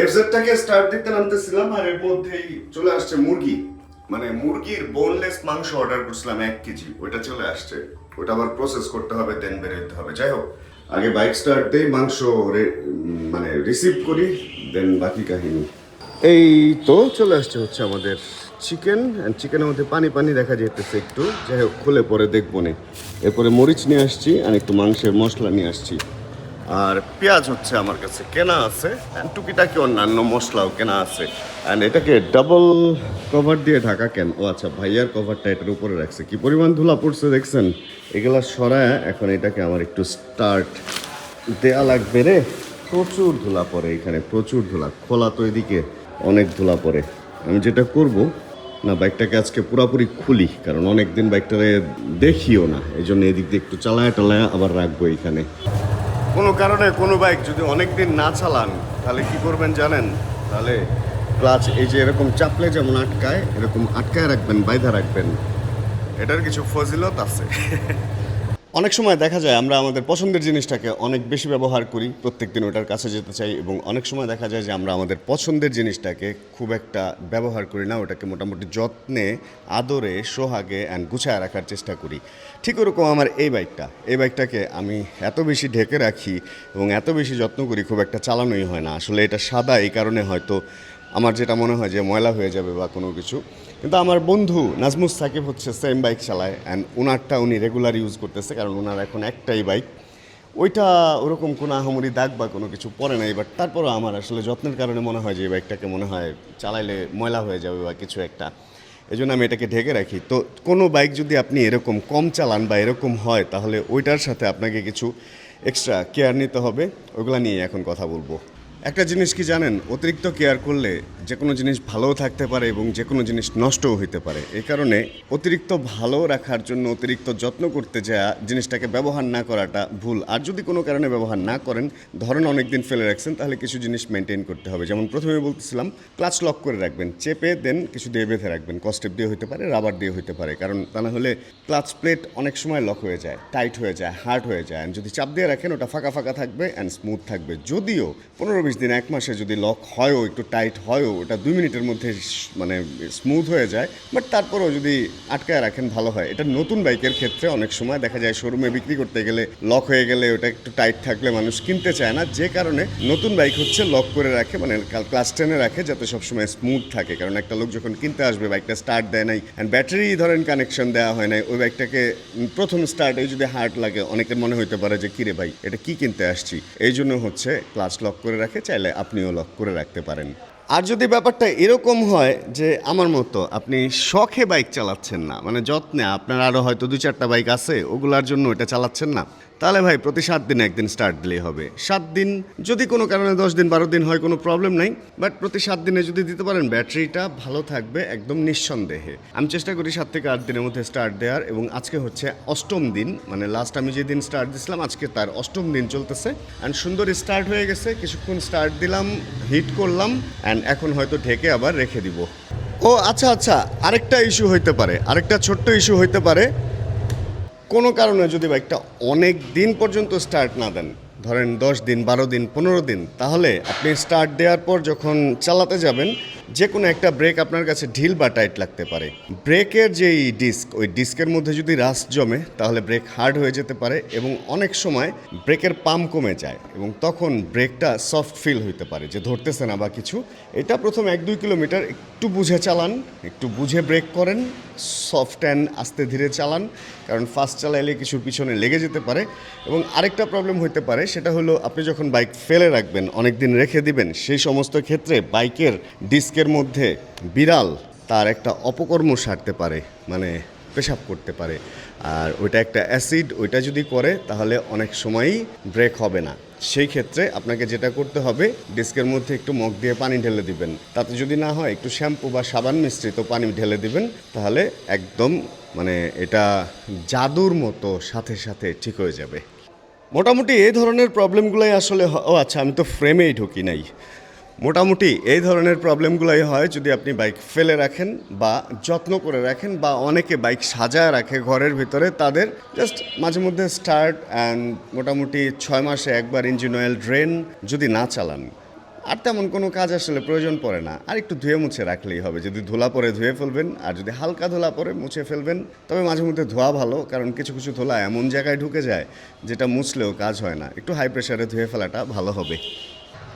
এফজেডটাকে start দিতে নামতেছিলাম আর এর মধ্যেই চলে আসছে মুরগি, মানে মুরগির বোনলেস মাংস অর্ডার করছিলাম 1 কেজি, ওইটা চলে আসছে। ওটা আবার প্রসেস করতে হবে, দেন বেরোতে হবে। যাই হোক, আগে বাইক স্টার্ট দেই, মাংস মানে রিসিভ করি, দেন বাকি কাহিনী। এই তো চলে আসছে হচ্ছে আমাদের চিকেন, অ্যান্ড চিকেনের মধ্যে পানি পানি দেখা যেতেছে একটু। যাই হোক, খুলে পরে দেখবো নে। এরপরে মরিচ নিয়ে আসছি আর একটু মাংসের মশলা নিয়ে আসছি, আর পেঁয়াজ হচ্ছে আমার কাছে কেনা আছে, অ্যান্ড টুকিটাকি অন্যান্য মশলাও কেনা আছে। অ্যান্ড এটাকে ডাবল কভার দিয়ে ঢাকা কেন? ও আচ্ছা, ভাইয়ার কভারটা এটার উপরে রাখছে। কি পরিমাণ ধুলা পড়ছে দেখছেন? এগুলা সরায় এখন এটাকে আমার একটু স্টার্ট দেয়া লাগবে রে। প্রচুর ধুলা পড়ে এখানে, প্রচুর ধুলা। খোলা তো এদিকে অনেক ধুলা পড়ে। আমি যেটা করব, না বাইকটাকে আজকে পুরাপুরি খুলি, কারণ অনেক দিন বাইকটারে দেখিও না, এই জন্য এদিক দিয়ে একটু চালায় টালায় আবার রাখবো এখানে। কোনো কারণে কোনো বাইক যদি অনেক দিন না চালান, তাহলে কি করবেন জানেন? তাহলে ক্লাচ এই যে এরকম চাপলে যেমন আটকায়, এরকম আটকায় রাখবেন, বাইধা রাখবেন। এটার কিছু ফজিলত আছে। অনেক সময় দেখা যায় আমরা আমাদের পছন্দের জিনিসটাকে অনেক বেশি ব্যবহার করি, প্রত্যেকদিন ওটার কাছে যেতে চাই, এবং অনেক সময় দেখা যায় যে আমরা আমাদের পছন্দের জিনিসটাকে খুব একটা ব্যবহার করি না, ওটাকে মোটামুটি যত্নে, আদরে, সোহাগে অ্যান্ড গুছায় রাখার চেষ্টা করি। ঠিক ওরকম আমার এই বাইকটাকে আমি এত বেশি ঢেকে রাখি এবং এত বেশি যত্ন করি, খুব একটা চালানোই হয় না। আসলে এটা সাদা, এই কারণে হয়তো আমার যেটা মনে হয় যে ময়লা হয়ে যাবে বা কোনো কিছু। কিন্তু আমার বন্ধু নাজমুস সাকিব হচ্ছে সেম বাইক চালায়, অ্যান্ড ওনারটা উনি রেগুলার ইউজ করতেছে, কারণ ওনার এখন একটাই বাইক। ওইটা ওরকম কোনো আহামরি দাগ বা কোনো কিছু পড়ে নাই, বাট তারপরও আমার আসলে যত্নের কারণে মনে হয় যে এই বাইকটাকে মনে হয় চালাইলে ময়লা হয়ে যাবে বা কিছু একটা। এই জন্য আমি এটাকে ঢেকে রাখি। তো কোনো বাইক যদি আপনি এরকম কম চালান বা এরকম হয়, তাহলে ওইটার সাথে আপনাকে কিছু এক্সট্রা কেয়ার নিতে হবে। ওইগুলো নিয়ে এখন কথা বলবো। একটা জিনিস কি জানেন, অতিরিক্ত কেয়ার করলে যে কোনো জিনিস ভালোও থাকতে পারে এবং যে কোনো জিনিস নষ্টও হতে পারে। এই কারণে অতিরিক্ত ভালো রাখার জন্য অতিরিক্ত যত্ন করতে যাওয়া, জিনিসটাকে ব্যবহার না করাটা ভুল। আর যদি কোনো কারণে ব্যবহার না করেন, ধরেন অনেক দিন ফেলে রাখছেন, তাহলে কিছু জিনিস মেনটেন করতে হবে। যেমন প্রথমে বলতেছিলাম, ক্লাচ লক করে রাখবেন, চেপে দেন কিছু দিয়ে বেঁধে রাখবেন। কস্টেপ দিয়ে হতে পারে, রাবার দিয়ে হতে পারে, কারণ তা না হলে ক্লাচ প্লেট অনেক সময় লক হয়ে যায়, টাইট হয়ে যায়, হার্ড হয়ে যায়। যদি চাপ দিয়ে রাখেন, ওটা ফাঁকা ফাঁকা থাকবে অ্যান্ড স্মুথ থাকবে। যদিও 15-20 দিন, 1 মাসে যদি লক হয়ও, একটু টাইট হয়ও, ওটা 2 মিনিটের মধ্যে মানে স্মুথ হয়ে যায়। বাট তারপরেও যদি আটকায় রাখেন ভালো হয়। এটা নতুন বাইকের ক্ষেত্রে অনেক সময় দেখা যায় শোরুমে বিক্রি করতে গেলে লক হয়ে গেলে, ওটা একটু টাইট থাকলে মানুষ কিনতে চায় না, যে কারণে নতুন বাইক হচ্ছে লক করে রাখে, মানে ক্লাচ টেনে রাখে, যাতে সবসময় স্মুথ থাকে। কারণ একটা লোক যখন কিনতে আসবে, বাইকটা স্টার্ট দেয় নাই অ্যান্ড ব্যাটারি ধরেন কানেকশন দেওয়া হয় নাই, ওই বাইকটাকে প্রথম স্টার্টে যদি হার্ড লাগে, অনেকের মনে হতে পারে যে কিরে ভাই, এটা কি কিনতে আসছি। এই জন্য হচ্ছে ক্লাচ লক করে রাখে, চাইলে আপনিও লক করে রাখতে পারেন। আর যদি ব্যাপারটা এরকম হয় যে আমার মতো আপনি শখে বাইক চালাচ্ছেন না, মানে যত্নে, আপনার আরও হয়তো 2-4টা বাইক আছে, ওগুলার জন্য এটা চালাচ্ছেন না, তাহলে ভাই প্রতি 7 দিনে একদিন স্টার্ট দিলেই হবে। 7 দিন, যদি কোনো কারণে 10 দিন 12 দিন হয়, কোনো প্রবলেম নাই, বাট প্রতি 7 দিনে যদি দিতে পারেন, ব্যাটারিটা ভালো থাকবে একদম নিঃসন্দেহে। আমি চেষ্টা করি 7 থেকে 8 দিনের মধ্যে স্টার্ট দেওয়ার, এবং আজকে হচ্ছে 8ম দিন, মানে লাস্ট আমি যেদিন স্টার্ট দিয়েছিলাম, আজকে তার 8ম দিন চলতেছে। অ্যান্ড সুন্দর স্টার্ট হয়ে গেছে। কিছুক্ষণ স্টার্ট দিলাম, হিট করলাম, অ্যান্ড এখন হয়তো ঢেকে আবার রেখে দিব। ও আচ্ছা আচ্ছা, আরেকটা ইস্যু হইতে পারে, আরেকটা ছোট্ট ইস্যু হইতে পারে। কোনো কারণে যদি বাইকটা অনেক দিন পর্যন্ত স্টার্ট না দেন, ধরেন 10 দিন, 12 দিন, 15 দিন, তাহলে আপনি স্টার্ট দেওয়ার পর যখন চালাতে যাবেন, যে কোনো একটা ব্রেক আপনার কাছে ঢিল বা টাইট লাগতে পারে। ব্রেকের যেই ডিস্ক, ওই ডিস্কের মধ্যে যদি রাস্ট জমে, তাহলে ব্রেক হার্ড হয়ে যেতে পারে, এবং অনেক সময় ব্রেকের পাম্প কমে যায়, এবং তখন ব্রেকটা সফট ফিল হইতে পারে, যে ধরতেছে না বা কিছু। এটা প্রথম 1-2 কিলোমিটার একটু বুঝে চালান, একটু বুঝে ব্রেক করেন, সফট অ্যান্ড আস্তে ধীরে চালান, কারণ ফাস্ট চালাইলে কিছুর পিছনে লেগে যেতে পারে। এবং আরেকটা প্রবলেম হতে পারে, সেটা হলো আপনি যখন বাইক ফেলে রাখবেন, অনেক দিন রেখে দিবেন, সেই সমস্ত ক্ষেত্রে বাইকের ডিস্কের মধ্যে বিড়াল তার একটা অপকর্ম সারতে পারে, মানে পেশাব করতে পারে। আর ওইটা একটা অ্যাসিড, ওইটা যদি করে, তাহলে অনেক সময়ই ব্রেক হবে না। সেই ক্ষেত্রে আপনাকে যেটা করতে হবে, ডিস্কের মধ্যে একটু মগ দিয়ে পানি ঢেলে দিবেন, তাতে যদি না হয় একটু শ্যাম্পু বা সাবান মিশ্রিত পানি ঢেলে দিবেন, তাহলে একদম মানে এটা জাদুর মতো সাথে সাথে ঠিক হয়ে যাবে। মোটামুটি এই ধরনের প্রবলেমগুলোই আসলে ও আচ্ছা, আমি তো ফ্রেমেই ঢুকি নাই। মোটামুটি এই ধরনের প্রবলেমগুলোই হয় যদি আপনি বাইক ফেলে রাখেন বা যত্ন করে রাখেন, বা অনেকে বাইক সাজায় রাখে ঘরের ভিতরে, তাদের জাস্ট মাঝে মধ্যে স্টার্ট অ্যান্ড মোটামুটি 6 মাসে একবার ইঞ্জিন অয়েল ড্রেন যদি না চালান, আর তেমন কোনো কাজ আসলে প্রয়োজন পড়ে না, আর একটু ধুয়ে মুছে রাখলেই হবে। যদি ধুলা পরে ধুয়ে ফেলবেন, আর যদি হালকা ধুলা পরে মুছে ফেলবেন। তবে মাঝে মধ্যে ধোয়া ভালো, কারণ কিছু কিছু ধুলা এমন জায়গায় ঢুকে যায় যেটা মুছলেও কাজ হয় না। একটু হাই প্রেশারে ধুয়ে ফেলাটা ভালো হবে।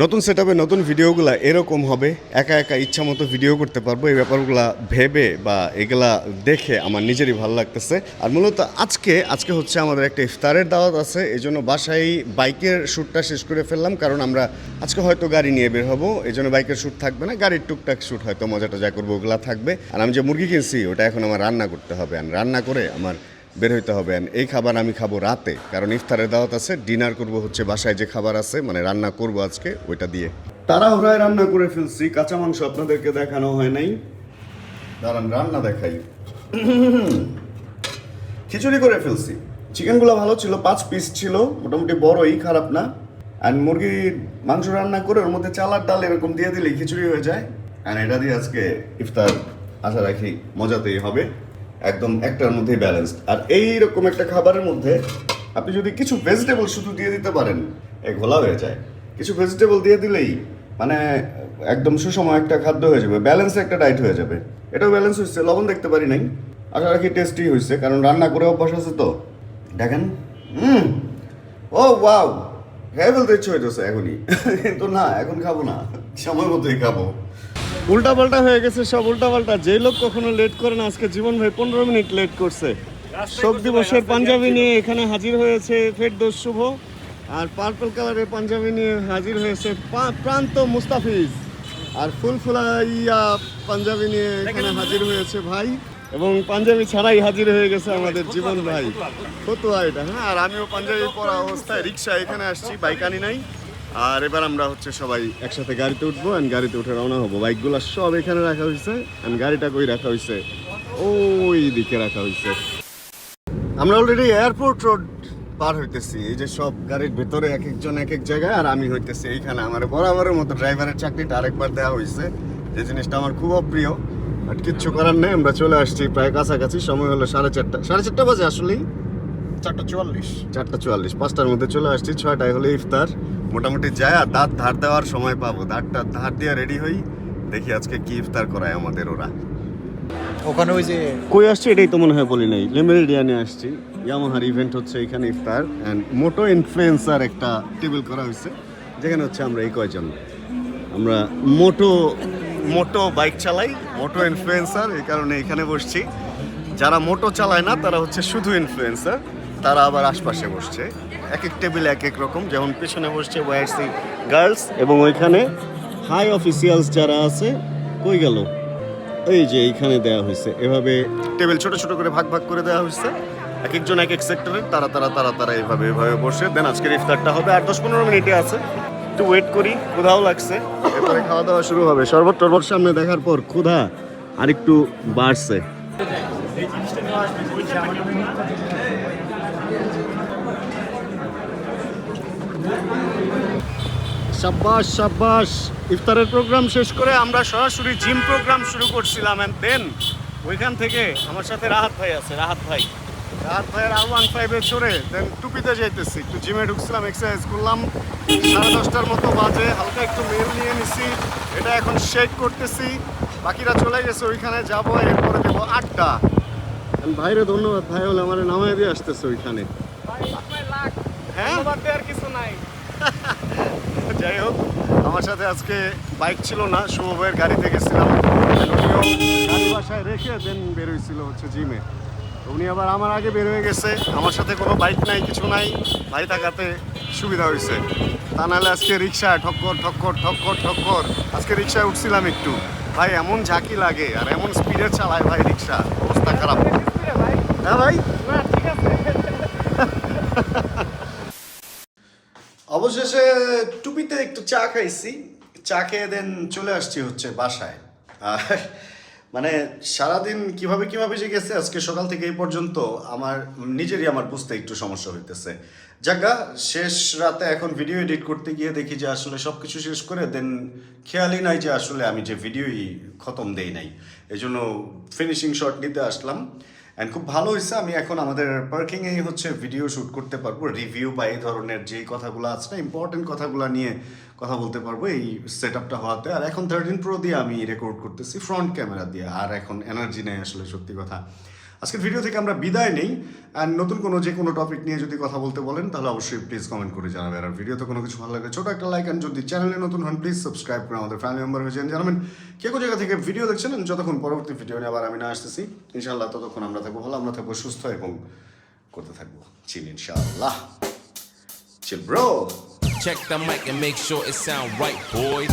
নতুন সেটআপে নতুন ভিডিওগুলো এরকম হবে, একা একা ইচ্ছা মতো ভিডিও করতে পারবো। এই ব্যাপারগুলো ভেবে বা এগুলা দেখে আমার নিজেরই ভালো লাগতেছে। আর মূলত আজকে হচ্ছে আমাদের একটা ইফতারের দাওয়াত আছে, এই জন্য বাসায় বাইকের শ্যুটটা শেষ করে ফেললাম, কারণ আমরা আজকে হয়তো গাড়ি নিয়ে বের হবো, এই জন্য বাইকের শ্যুট থাকবে না, গাড়ির টুকটাক শ্যুট হয়তো মজাটা যা করবো ওগুলা থাকবে। আর আমি যে মুরগি কিনছি ওটা এখন আমার রান্না করতে হবে, আর রান্না করে আমার বের হইতে হবে। এই খাবার আমি খাবো রাতে, কারণ ইফতারের দাওয়াত আছে। ডিনার করব হচ্ছে বাসায় যে খাবার আছে, মানে রান্না করব আজকে ওইটা দিয়ে। তাড়াহুড়ায় রান্না করে ফেলছি, কাঁচা মাংস আপনাদেরকে দেখানো হয় নাই, দাঁড়ান রান্না দেখাই। খিচুড়ি করে ফেলছি, চিকেনগুলো ভালো ছিল, 5 পিস ছিল, মোটামুটি বড়ই, খারাপ না। আর মুরগির মাংস রান্না করে ওর মধ্যে চাল আর ডাল এরকম দিয়ে দিলেই খিচুড়ি হয়ে যায়। আর এটা দিয়ে আজকে ইফতার আশা রাখি মজাতেই হবে, একদম একটার মধ্যেই ব্যালেন্সড। আর এইরকম একটা খাবারের মধ্যে আপনি যদি কিছু ভেজিটেবল শুধু দিয়ে দিতে পারেন, ঘোলা হয়ে যায়। কিছু ভেজিটেবল দিয়ে দিলেই মানে একদম সুষম একটা খাদ্য হয়ে যাবে, ব্যালেন্স একটা ডায়েট হয়ে যাবে। এটাও ব্যালেন্স হয়েছে, লবণ দেখতে পারি নাই, আশা রাখি টেস্টি হয়েছে, কারণ রান্না করে অভ্যাস আছে তো। দেখেন, ও ওয়াও, খেয়ে ফেলতে ইচ্ছে হইতেছে এখনই, কিন্তু না এখন খাবো না, সময় মতোই খাবো। উল্টাপাল্টা হয়ে গেছে সব, উল্টাপাল্টা। যেই লোক কখনো লেট করে না, আজকে জীবন ভাই 15 মিনিট লেট করছে। শোক দিবসের পাঞ্জাবি নিয়ে এখানে হাজির হয়েছে ফেরদৌস শুভ, আর পার্পল কালারের পাঞ্জাবি নিয়ে হাজির হয়েছে প্রান্ত মুস্তাফিজ, আর ফুলফুলাইয়া পাঞ্জাবি নিয়ে এখানে হাজির হয়েছে ভাই, এবং পাঞ্জাবি ছাড়াই হাজির হয়ে গেছে আমাদের জীবন ভাই, ফতুয়া এটা। হ্যাঁ, আর আমিও পাঞ্জাবি পরা অবস্থায় রিক্সা এখানে আসছি, বাইক আনি নাই। আর এবার আমরা হচ্ছে সবাই একসাথে গাড়িতে উঠবো, অ্যান্ড গাড়িতে উঠে রওনা হবো। বাইকগুলো সব এখানে রাখা হয়েছে, অ্যান্ড গাড়িটা কই রাখা হয়েছে, ওই দিকে রাখা হয়েছে। আমরা অলরেডি এয়ারপোর্ট রোড পার হইতেছি, এই যে সব গাড়ির ভেতরে এক একজন এক এক জায়গায়, আর আমি হইতেছি এইখানে। আমার বরাবরের মতো ড্রাইভারের চাকরিটা আরেকবার দেওয়া হয়েছে, যে জিনিসটা আমার খুব অপ্রিয়, বাট কিচ্ছু করার নেই। আমরা চলে আসছি প্রায় কাছাকাছি, সময় হলো 4:30 বাজে, আসলেই 4:44, 5টার মধ্যে চলে আসছি। 6টায় হলে ইফতার, মোটামুটি যায়। আর দাঁত ধার দেওয়ার সময় পাবো, দাঁতটা ধার দিয়ে রেডি হই, দেখি আজকে কি ইফতার করায় আমাদের ওরা। ওখানে ওই যে কই আসছি এটাই তো মনে হয় বলি নাই, লেমেরিডিয়ানে আসছি। ইয়ামাহার ইভেন্ট হচ্ছে এখানে ইফতার, অ্যান্ড মোটো ইনফ্লুয়েন্সার একটা টেবিল করা হয়েছে, যেখানে হচ্ছে আমরা এই কয়জন, আমরা মোটো বাইক চালাই, মোটো ইনফ্লুয়েন্সার, এই কারণে এখানে বসছি। যারা মোটো চালায় না তারা হচ্ছে শুধু ইনফ্লুয়েন্সার, তারা আবার আশপাশে বসছে, এক এক টেবিলে এক এক রকম। যেমন পেছনে বসছে ওয়াইসি গার্লস, এবং ওইখানে হাই অফিসিয়ালস যারা আছে, কই গেল, এই যে এইখানে দেওয়া হয়েছে, এভাবে টেবিল ছোট ছোট করে ভাগ ভাগ করে দেওয়া হয়েছে, এক একজন এক এক সেক্টরে, তারা এভাবে বসে। দেন আজকের ইফতারটা হবে, আর 10-15 মিনিটে আছে, একটু ওয়েট করি, ক্ষুধাও লাগছে, এরপরে খাওয়া দাওয়া শুরু হবে। শরবত টরবত সামনে দেখার পর ক্ষুধা আর একটু বাড়ছে। শাবাশ শাবাশ। ইফতারের প্রোগ্রাম শেষ করে আমরা সরাসরি জিম প্রোগ্রাম শুরু করছিলাম, এন্ড দেন ওইখান থেকে আমার সাথে রাহাত ভাই আছে, রাহাত ভাইয়ের R15-এ চড়ে দেন টুপিতে যাইতেছি, একটু জিমে ঢুকছিলাম, এক্সারসাইজ করলাম। 10:30টার মতো বাজে, হালকা একটু মেল নিয়ে নিছি, এটা এখন শেক করতেছি। বাকিরা চলে গেছে, ওইখানে যাবো, এরপরে দেবো আড্ডা। ভাইরে ধন্যবাদ, ভাই হলে আমার নামায় দিয়ে আসতেছে ওইখানে। হ্যাঁ, আর কিছু নাই। যাই হোক, আমার সাথে আজকে বাইক ছিল না, শুভ ভাইয়ের গাড়িতে গেছিলাম, গাড়ি বাসায় রেখে দেন বেরোইছিল হচ্ছে জিমে। উনি আবার আমার আগে বের হয়ে গেছে, আমার সাথে কোনো বাইক নাই, কিছু নাই, ভাই থাকাতে সুবিধা হয়েছে। তা নাহলে আজকে রিক্সায় ঠক্কর। আজকে রিক্সায় উঠছিলাম একটু, ভাই এমন ঝাঁকি লাগে আর এমন স্পিডে চালায় ভাই রিক্সা, অবস্থা খারাপ। হ্যাঁ ভাই, অবশেষে টুপিতে একটু চা খাইছি, চা খেয়ে দেন চলে আসছি হচ্ছে বাসায়। আর মানে সারাদিন কিভাবে যে গেছে আজকে সকাল থেকে এই পর্যন্ত আমার বুঝতে একটু সমস্যা হইতেছে। জায়গা শেষ রাতে এখন ভিডিও এডিট করতে গিয়ে দেখি যে আসলে সব কিছু শেষ করে দেন খেয়ালই নাই যে আসলে আমি যে ভিডিওই খতম দেই নাই, এই জন্য ফিনিশিং শট নিতে আসলাম। অ্যান্ড খুব ভালো হয়েছে, আমি এখন আমাদের পার্কিংয়েই হচ্ছে ভিডিও শ্যুট করতে পারবো, রিভিউ বা এই ধরনের যেই কথাগুলো আছে না, ইম্পর্টেন্ট কথাগুলো নিয়ে কথা বলতে পারবো এই সেট আপটা হওয়াতে। আর এখন 13 Pro দিয়ে আমি রেকর্ড করতেছি ফ্রন্ট ক্যামেরা দিয়ে, আর এখন এনার্জি নেই আসলে, সত্যি কথা। আজকের ভিডিও থেকে আমরা বিদায় নেই। আর নতুন যে কোনো টপিক নিয়ে যদি কথা বলতে বলেন তাহলে অবশ্যই প্লিজ কমেন্ট করে জানাবেন। আর ভিডিওতে কোনো কিছু ভালো লাগে ছোট একটা লাইক, আর যদি চ্যানেলে নতুন হন প্লিজ সাবস্ক্রাইব করে আমাদের ফ্যামিলি মেম্বার হয়ে যান। জানাবেন কে কোন জায়গা থেকে ভিডিও দেখছেন। যতক্ষণ পরবর্তী ভিডিও নিয়ে আবার আমি না আসতেছি ইনশাআল্লাহ, ততক্ষণ আমরা থাকবো ভালো, আমরা থাকবো সুস্থ এবং করতে থাকবো চিল ইনশাআল্লাহ। Chill bro. Check the mic and make sure it sound right, boys.